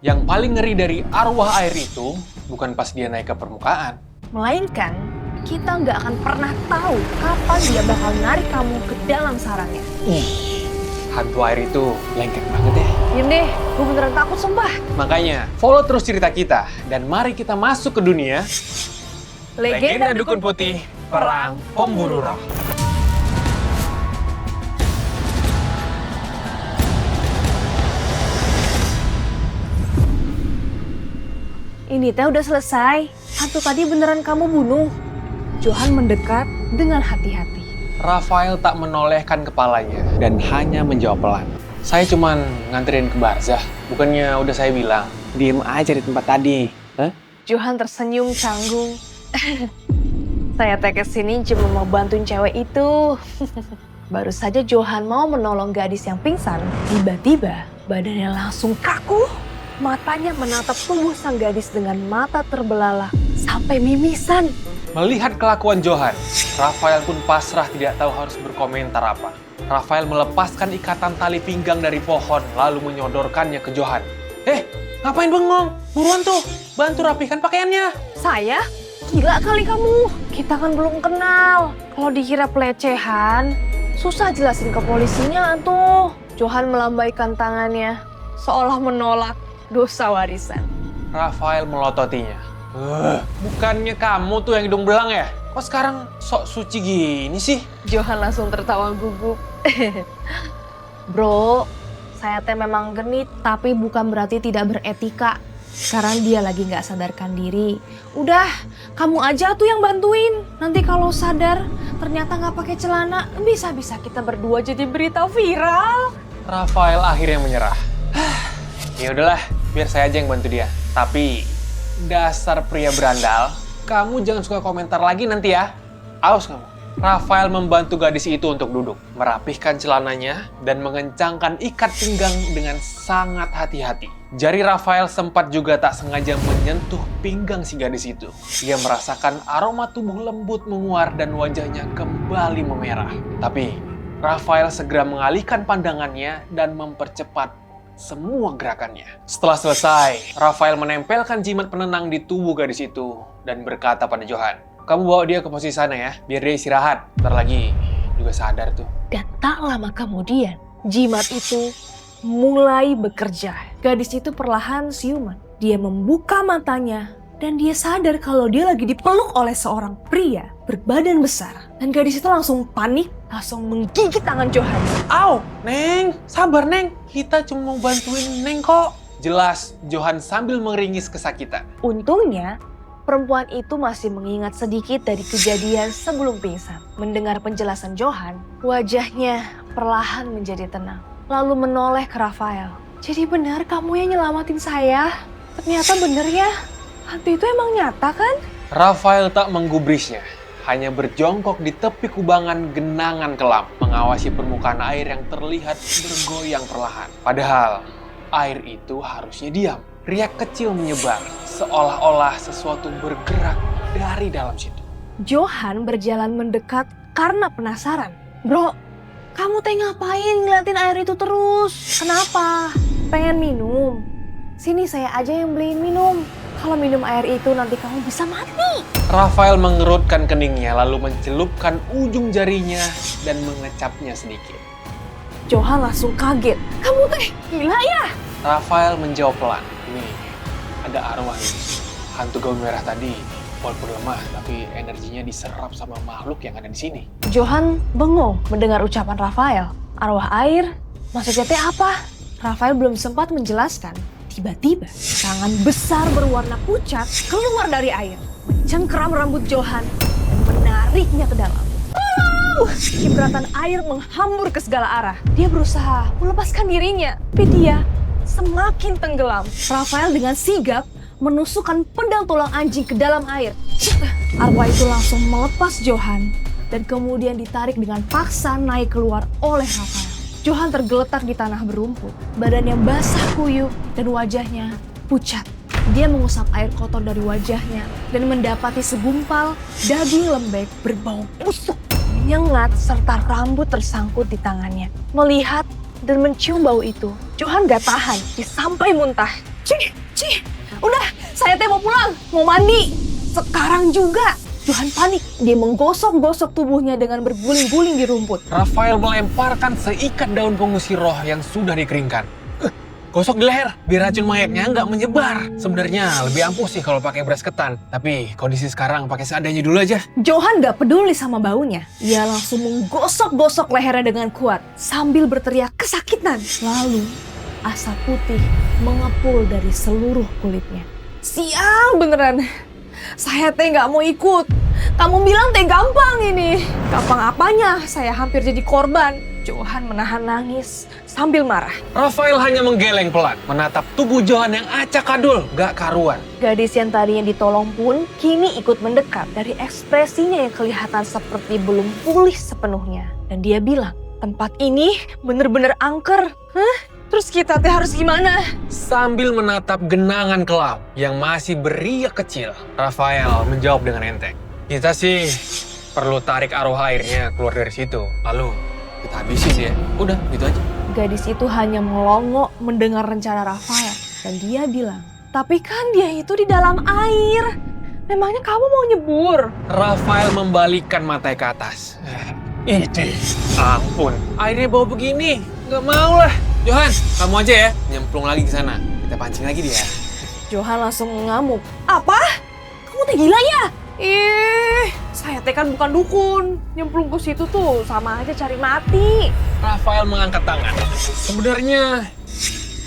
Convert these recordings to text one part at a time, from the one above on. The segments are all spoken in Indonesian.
Yang paling ngeri dari arwah air itu bukan pas dia naik ke permukaan. Melainkan, kita nggak akan pernah tahu kapan dia bakal narik kamu ke dalam sarangnya. Hantu air itu lengket banget ya. Diam deh, gue beneran takut sumpah. Makanya, follow terus cerita kita dan mari kita masuk ke dunia Legenda Dukun Putih, Perang Pemburu Roh. Ini teh udah selesai. Hantu tadi beneran kamu bunuh. Johan mendekat dengan hati-hati. Rafael tak menolehkan kepalanya dan hanya menjawab pelan. Saya cuman nganterin ke barzah. Bukannya udah saya bilang, diem aja di tempat tadi. Hah? Johan tersenyum canggung. Saya teh kesini cuma mau bantuin cewek itu. Baru saja Johan mau menolong gadis yang pingsan, tiba-tiba badannya langsung kaku. Matanya menatap tubuh sang gadis dengan mata terbelalak sampai mimisan. Melihat kelakuan Johan, Rafael pun pasrah tidak tahu harus berkomentar apa. Rafael melepaskan ikatan tali pinggang dari pohon lalu menyodorkannya ke Johan. Ngapain bengong? Buruan tuh, bantu rapihkan pakaiannya. Saya? Gila kali kamu. Kita kan belum kenal. Kalau dikira pelecehan, susah jelasin ke polisinya tuh. Johan melambaikan tangannya, seolah menolak dosa warisan. Rafael melototinya. Bukannya kamu tuh yang hidung belang ya? Kok sekarang sok suci gini sih? Johan langsung tertawa gugup. Bro, saya teh memang genit, tapi bukan berarti tidak beretika. Sekarang dia lagi nggak sadarkan diri. Udah, kamu aja tuh yang bantuin. Nanti kalau sadar, ternyata nggak pakai celana, bisa-bisa kita berdua jadi berita viral. Rafael akhirnya menyerah. Ya udahlah, biar saya aja yang bantu dia. Tapi dasar pria berandal, kamu jangan suka komentar lagi nanti ya. Awas kamu. Rafael membantu gadis itu untuk duduk, merapihkan celananya, dan mengencangkan ikat pinggang dengan sangat hati-hati. Jari Rafael sempat juga tak sengaja menyentuh pinggang si gadis itu. Ia merasakan aroma tubuh lembut menguar dan wajahnya kembali memerah. Tapi Rafael segera mengalihkan pandangannya dan mempercepat semua gerakannya. Setelah selesai, Rafael menempelkan jimat penenang di tubuh gadis itu dan berkata pada Johan, "Kamu bawa dia ke posisi sana ya, biar dia istirahat. Ntar lagi juga sadar tuh." Dan tak lama kemudian, jimat itu mulai bekerja. Gadis itu perlahan siuman. Dia membuka matanya dan dia sadar kalau dia lagi dipeluk oleh seorang pria berbadan besar. Dan gadis itu langsung panik, langsung menggigit tangan Johan. "Au, Neng, sabar Neng. Kita cuma mau bantuin Neng kok." Jelas Johan sambil mengeringis kesakitan. Untungnya, perempuan itu masih mengingat sedikit dari kejadian sebelum pingsan. Mendengar penjelasan Johan, wajahnya perlahan menjadi tenang. Lalu menoleh ke Rafael. "Jadi benar kamu yang nyelamatin saya? Ternyata bener ya? Hantu itu emang nyata kan?" Rafael tak menggubrisnya, hanya berjongkok di tepi kubangan genangan kelam, mengawasi permukaan air yang terlihat bergoyang perlahan. Padahal, air itu harusnya diam. Riak kecil menyebar, seolah-olah sesuatu bergerak dari dalam situ. Johan berjalan mendekat karena penasaran. "Bro, kamu teh ngapain ngeliatin air itu terus? Kenapa? Pengen minum? Sini saya aja yang beliin minum. Kalau minum air itu nanti kamu bisa mati." Rafael mengerutkan keningnya lalu mencelupkan ujung jarinya dan mengecapnya sedikit. Johan langsung kaget. "Kamu teh gila ya?" Rafael menjawab pelan. "Ini ada arwah ini. Hantu gaun merah tadi walaupun lemah tapi energinya diserap sama makhluk yang ada di sini." Johan bengong mendengar ucapan Rafael. Arwah air? Maksudnya teh apa? Rafael belum sempat menjelaskan. Tiba-tiba, tangan besar berwarna pucat keluar dari air, mencengkeram rambut Johan dan menariknya ke dalam. Cipratan air menghambur ke segala arah. Dia berusaha melepaskan dirinya, tapi dia semakin tenggelam. Rafael dengan sigap menusukkan pedang tulang anjing ke dalam air. Arwah itu langsung melepas Johan dan kemudian ditarik dengan paksa naik keluar oleh Rafael. Johan tergeletak di tanah berumput, badannya basah kuyup dan wajahnya pucat. Dia mengusap air kotor dari wajahnya dan mendapati segumpal daging lembek berbau busuk, menyengat serta rambut tersangkut di tangannya. Melihat dan mencium bau itu, Johan gak tahan, dia sampai muntah. Cih, udah, saya teh mau pulang, mau mandi. Sekarang juga. Johan panik, dia menggosok-gosok tubuhnya dengan berguling-guling di rumput. Rafael melemparkan seikat daun pengusir roh yang sudah dikeringkan. Gosok di leher, biar racun mayatnya nggak menyebar. Sebenarnya lebih ampuh sih kalau pakai beras ketan. Tapi kondisi sekarang pakai seadanya dulu aja. Johan gak peduli sama baunya. Ia langsung menggosok-gosok lehernya dengan kuat sambil berteriak kesakitan. Lalu asap putih mengepul dari seluruh kulitnya. Sial beneran. Saya teh gak mau ikut. Kamu bilang teh gampang ini. Gampang apanya? Saya hampir jadi korban. Johan menahan nangis sambil marah. Rafael hanya menggeleng pelan, menatap tubuh Johan yang acak adul, gak karuan. Gadis yang tadinya ditolong pun kini ikut mendekat. Dari ekspresinya yang kelihatan seperti belum pulih sepenuhnya. Dan dia bilang, tempat ini bener-bener angker. Hah? Terus kita teh harus gimana? Sambil menatap genangan kelam yang masih beriak kecil, Rafael menjawab dengan enteng. Kita sih perlu tarik arwah airnya keluar dari situ, lalu kita habisin ya. Udah, gitu aja. Gadis itu hanya melongo mendengar rencana Rafael. Dan dia bilang, tapi kan dia itu di dalam air. Memangnya kamu mau nyebur? Rafael membalikkan matanya ke atas. Ini, ampun, airnya bau begini, nggak mau lah. Johan, kamu aja ya, nyemplung lagi ke sana. Kita pancing lagi dia. Johan langsung mengamuk. Apa? Kamu teh gila ya? Saya teh kan bukan dukun. Nyemplung ke situ tuh sama aja cari mati. Rafael mengangkat tangan. Sebenarnya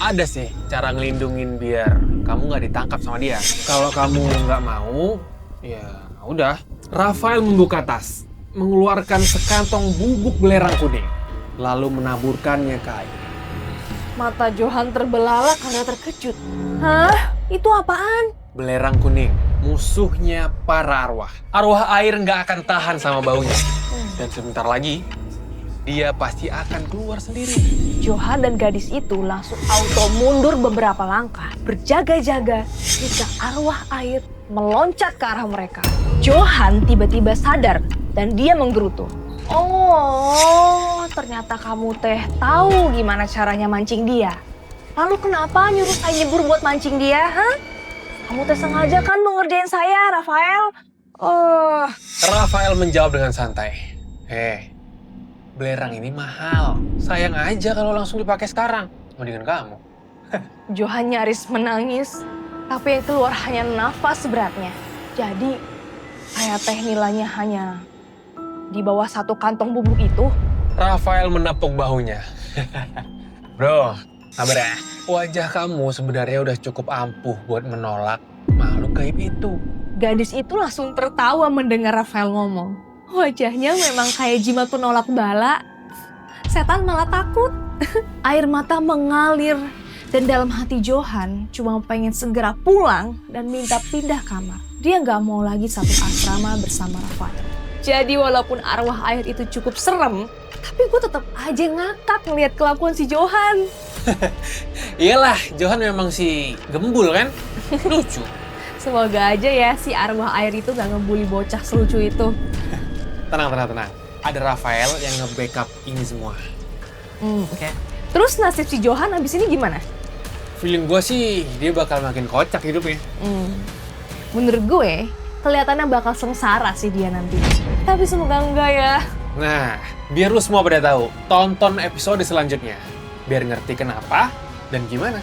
ada sih cara ngelindungin biar kamu nggak ditangkap sama dia. Kalau kamu nggak mau, ya udah. Rafael membuka tas, mengeluarkan sekantong bubuk belerang kuning, lalu menaburkannya ke air. Mata Johan terbelalak karena terkejut. Hah? Itu apaan? Belerang kuning, musuhnya para arwah. Arwah air nggak akan tahan sama baunya. Dan sebentar lagi, dia pasti akan keluar sendiri. Johan dan gadis itu langsung auto mundur beberapa langkah, berjaga-jaga jika arwah air meloncat ke arah mereka. Johan tiba-tiba sadar dan dia menggerutu. Oh, ternyata kamu teh tahu gimana caranya mancing dia. Lalu kenapa nyuruh saya nyebur buat mancing dia, ha? Kamu teh sengaja kan mau ngerjain saya, Rafael? Rafael menjawab dengan santai. Belerang ini mahal. Sayang aja kalau langsung dipakai sekarang. Mendingan kamu. Johan nyaris menangis, tapi yang keluar hanya nafas beratnya. Jadi, saya teh nilainya hanya di bawah satu kantong bubuk itu. Rafael menepuk bahunya. Bro, sabar ya. Wajah kamu sebenarnya udah cukup ampuh buat menolak makhluk gaib itu. Gadis itu langsung tertawa mendengar Rafael ngomong. Wajahnya memang kayak jimat penolak bala. Setan malah takut. Air mata mengalir dan dalam hati Johan cuma pengen segera pulang dan minta pindah kamar. Dia nggak mau lagi satu asrama bersama Rafael. Jadi walaupun arwah air itu cukup serem, tapi gue tetap aja ngakak ngeliat kelakuan si Johan. Iyalah, Johan memang si gembul kan? Lucu. Semoga aja ya si arwah air itu gak ngebully bocah selucu itu. Tenang. Ada Rafael yang nge-backup ini semua. Oke. Terus nasib si Johan abis ini gimana? Feeling gue sih dia bakal makin kocak hidupnya. Menurut gue, kelihatannya bakal sengsara sih dia nanti. Tapi semoga enggak ya. Nah, biar lu semua pada tahu, tonton episode selanjutnya. Biar ngerti kenapa dan gimana.